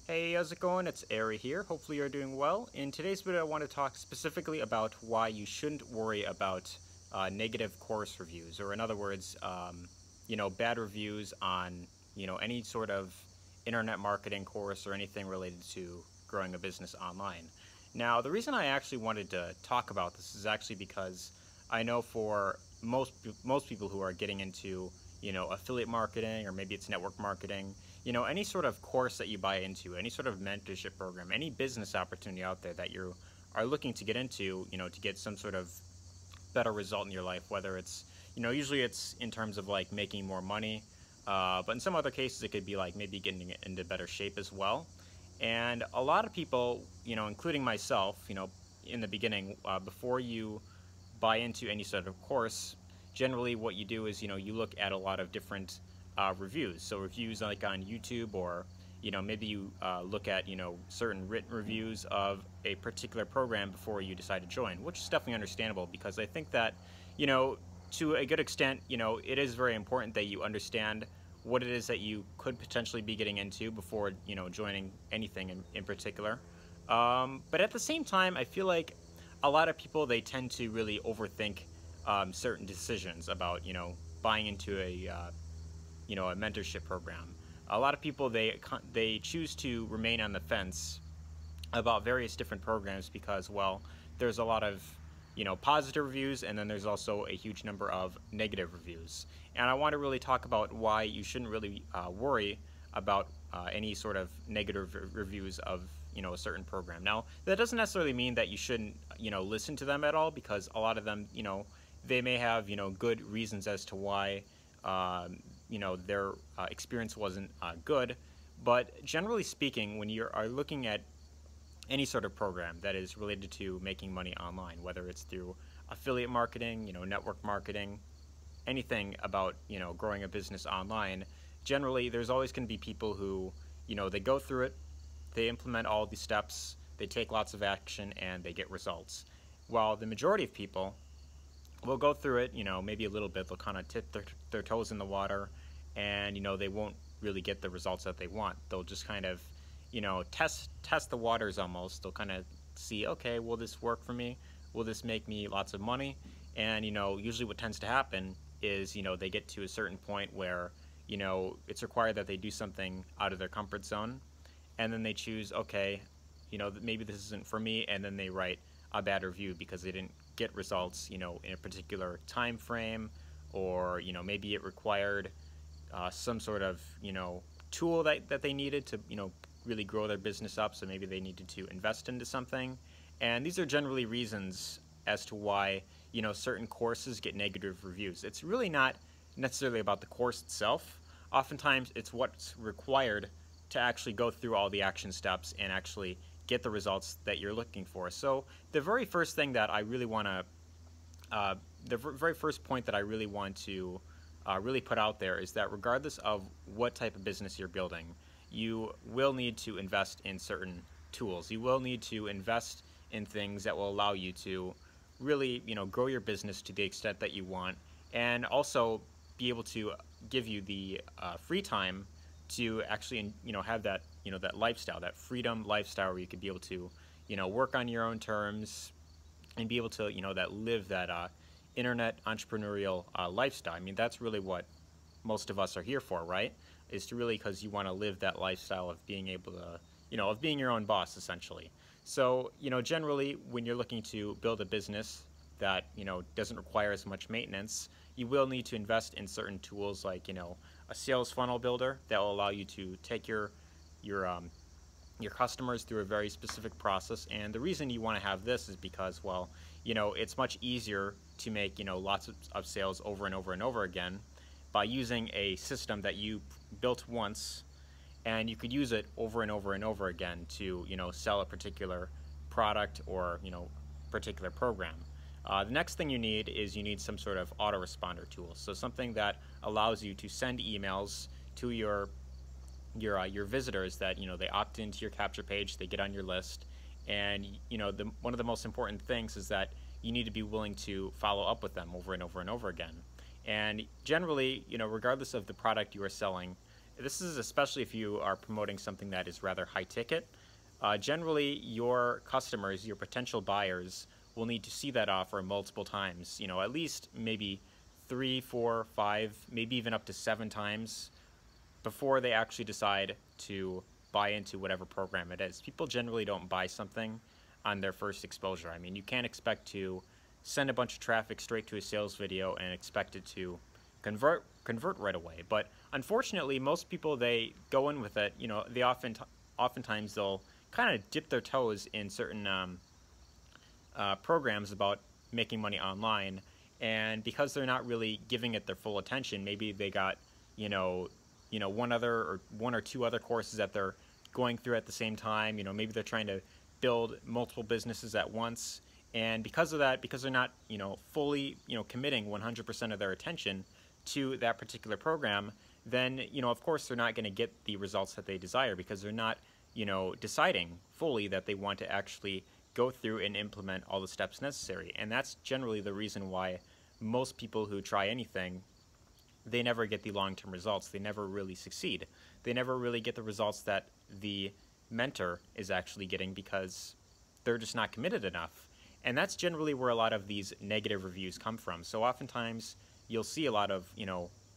Hey, how's it going? It's Ari here. Hopefully you're doing well. In today's video, I want to talk specifically about why you shouldn't worry about negative course reviews, or in other words, bad reviews on, any sort of internet marketing course or anything related to growing a business online. Now, the reason I actually wanted to talk about this is actually because I know for most people who are getting into, affiliate marketing, or maybe it's network marketing, any sort of course that you buy into, any sort of mentorship program, any business opportunity out there that you are looking to get into, to get some sort of better result in your life, whether it's, usually it's in terms of like making more money, but in some other cases it could be like maybe getting into better shape as well. And a lot of people, including myself, in the beginning, before you buy into any sort of course, generally what you do is, you look at a lot of different reviews. So reviews like on YouTube, or maybe you look at certain written reviews of a particular program before you decide to join, which is definitely understandable, because I think that to a good extent, it is very important that you understand what it is that you could potentially be getting into before joining anything in particular. But at the same time, I feel like a lot of people, they tend to really overthink certain decisions about buying into a mentorship program. A lot of people, they choose to remain on the fence about various different programs because, well, there's a lot of positive reviews, and then there's also a huge number of negative reviews. And I want to really talk about why you shouldn't really worry about any sort of negative reviews of a certain program. Now, that doesn't necessarily mean that you shouldn't listen to them at all, because a lot of them they may have good reasons as to why their experience wasn't good. But generally speaking, when you are looking at any sort of program that is related to making money online, whether it's through affiliate marketing, network marketing, anything about growing a business online, generally there's always going to be people who they go through it, they implement all these steps, they take lots of action, and they get results. While the majority of people will go through it, maybe a little bit, they'll kind of tip their toes in the water, and they won't really get the results that they want. They'll just kind of test the waters almost. They'll kind of see, okay, will this work for me? Will this make me lots of money? And usually what tends to happen is they get to a certain point where it's required that they do something out of their comfort zone, and then they choose, okay, maybe this isn't for me, and then they write a bad review because they didn't get results in a particular time frame, or maybe it required some sort of tool that they needed to really grow their business up, so maybe they needed to invest into something. And these are generally reasons as to why certain courses get negative reviews. It's really not necessarily about the course itself. Oftentimes it's what's required to actually go through all the action steps and actually get the results that you're looking for. So the very first thing that I really want to the very first point that I really want to really put out there is that regardless of what type of business you're building, you will need to invest in certain tools. You will need to invest in things that will allow you to really, grow your business to the extent that you want, and also be able to give you the free time to actually, have that, that lifestyle, that freedom lifestyle, where you could be able to, work on your own terms and be able to, that live that internet entrepreneurial lifestyle. I mean, that's really what most of us are here for, right? Is to really, because you want to live that lifestyle of being able to, of being your own boss, essentially. So, generally, when you're looking to build a business that, doesn't require as much maintenance, you will need to invest in certain tools like, a sales funnel builder that will allow you to take your customers through a very specific process. And the reason you want to have this is because, well, it's much easier to make, lots of sales over and over and over again by using a system that you built once, and you could use it over and over and over again to sell a particular product or particular program. The next thing you need is some sort of autoresponder tool. So something that allows you to send emails to your visitors that they opt into your capture page, they get on your list, and one of the most important things is that you need to be willing to follow up with them over and over and over again. And generally, regardless of the product you are selling, this is especially if you are promoting something that is rather high ticket. Generally, your customers, your potential buyers, will need to see that offer multiple times. You know, at least maybe 3, 4, 5, maybe even up to 7 times before they actually decide to buy into whatever program it is. People generally don't buy something on their first exposure. I mean, you can't expect to send a bunch of traffic straight to a sales video and expect it to convert right away. But unfortunately, most people, they go in with it. You know, they oftentimes they'll kind of dip their toes in certain programs about making money online, and because they're not really giving it their full attention, maybe they got one or two other courses that they're going through at the same time. You know, maybe they're trying to build multiple businesses at once, and because of that, because they're not fully committing 100% of their attention to that particular program, then of course they're not going to get the results that they desire, because they're not deciding fully that they want to actually go through and implement all the steps necessary. And that's generally the reason why most people who try anything, they never get the long-term results. They never really succeed. They never really get the results that the mentor is actually getting, because they're just not committed enough. And that's generally where a lot of these negative reviews come from. So oftentimes you'll see a lot of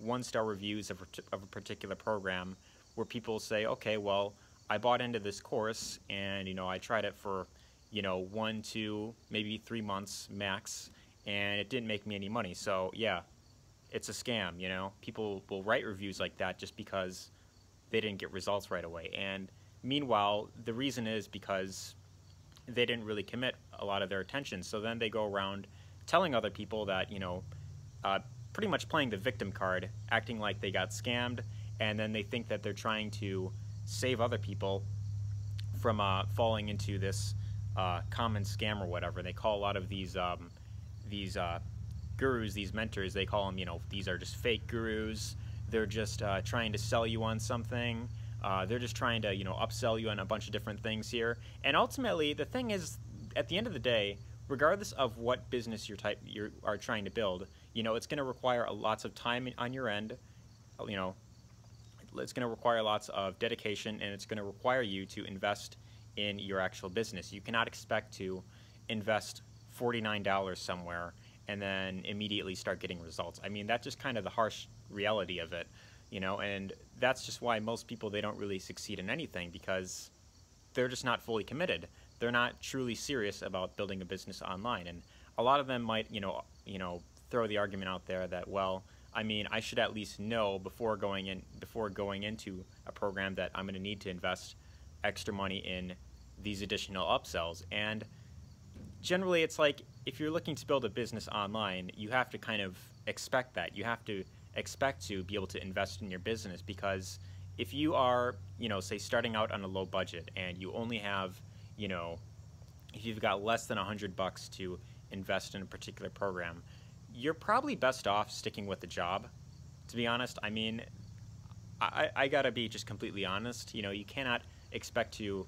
1-star reviews of a particular program where people say, okay, well, I bought into this course and I tried it for 1, 2, maybe 3 months max, and it didn't make me any money. So yeah, it's a scam. People will write reviews like that just because they didn't get results right away. And meanwhile, the reason is because they didn't really commit a lot of their attention. So then they go around telling other people that, pretty much playing the victim card, acting like they got scammed, and then they think that they're trying to save other people from falling into this common scam or whatever. They call a lot of these gurus, these mentors, they call them, these are just fake gurus. They're just trying to sell you on something. They're just trying to, upsell you on a bunch of different things here. And ultimately, the thing is, at the end of the day, regardless of what business you are trying to build, it's going to require lots of time on your end. It's going to require lots of dedication, and it's going to require you to invest in your actual business. You cannot expect to invest $49 somewhere and then immediately start getting results. I mean, that's just kind of the harsh reality of it, and that's just why most people, they don't really succeed in anything, because they're just not fully committed. They're not truly serious about building a business online. And a lot of them might, throw the argument out there that, well, I mean, I should at least know before going into a program that I'm going to need to invest extra money in these additional upsells. And generally, it's like, if you're looking to build a business online, you have to kind of expect that. You have to expect to be able to invest in your business, because if you are, say starting out on a low budget and you only have, if you've got less than $100 to invest in a particular program, you're probably best off sticking with the job, to be honest. I mean, I gotta be just completely honest. You cannot expect to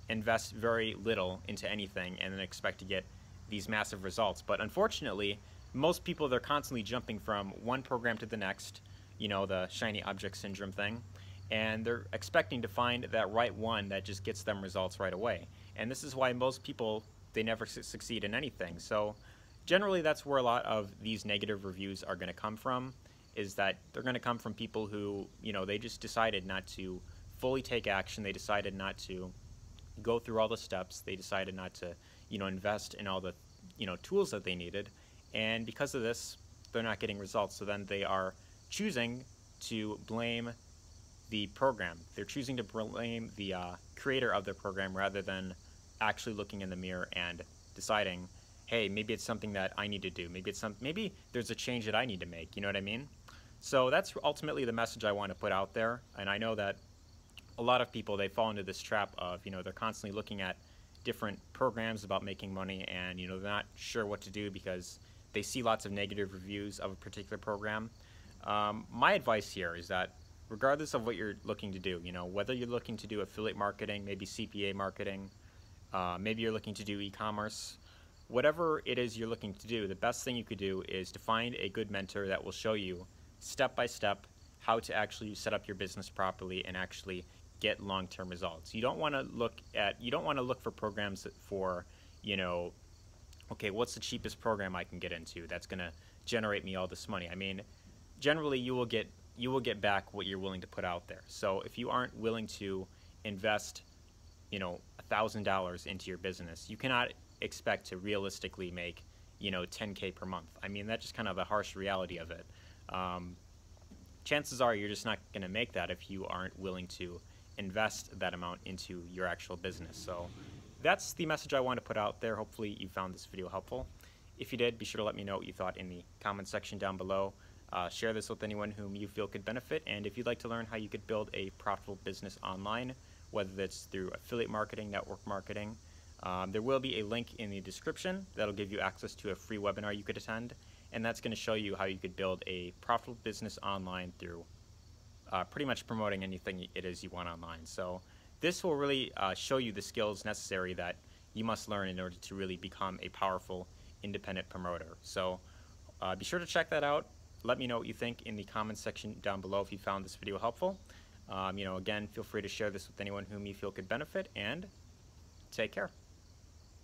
invest very little into anything and then expect to get these massive results. But unfortunately, most people, they're constantly jumping from one program to the next, the shiny object syndrome thing, and they're expecting to find that right one that just gets them results right away. And this is why most people, they never succeed in anything. So generally, that's where a lot of these negative reviews are going to come from, is that they're going to come from people who, they just decided not to fully take action. They decided not to go through all the steps. They decided not to, invest in all the, tools that they needed. And because of this, they're not getting results. So then they are choosing to blame the program. They're choosing to blame the creator of the program, rather than actually looking in the mirror and deciding, hey, maybe it's something that I need to do. Maybe there's a change that I need to make. You know what I mean? So that's ultimately the message I want to put out there. And I know that a lot of people, they fall into this trap of, they're constantly looking at different programs about making money, and they're not sure what to do because they see lots of negative reviews of a particular program. My advice here is that regardless of what you're looking to do, whether you're looking to do affiliate marketing, maybe CPA marketing, maybe you're looking to do e-commerce, whatever it is you're looking to do, the best thing you could do is to find a good mentor that will show you step by step how to actually set up your business properly and actually get long-term results. You don't want to look for programs for, you know, okay, what's the cheapest program I can get into that's going to generate me all this money? I mean, generally you will get back what you're willing to put out there. So if you aren't willing to invest, you know, $1,000 into your business, you cannot expect to realistically make, you know, 10K per month. I mean, that's just kind of a harsh reality of it. Chances are you're just not going to make that if you aren't willing to invest that amount into your actual business. So that's the message I want to put out there. Hopefully you found this video helpful. If you did, be sure to let me know what you thought in the comment section down below. Share this with anyone whom you feel could benefit. And if you'd like to learn how you could build a profitable business online, whether that's through affiliate marketing, network marketing, there will be a link in the description that'll give you access to a free webinar you could attend. And that's going to show you how you could build a profitable business online through pretty much promoting anything it is you want online. So this will really show you the skills necessary that you must learn in order to really become a powerful independent promoter. So be sure to check that out. Let me know what you think in the comments section down below if you found this video helpful. You know, again, feel free to share this with anyone whom you feel could benefit, and take care.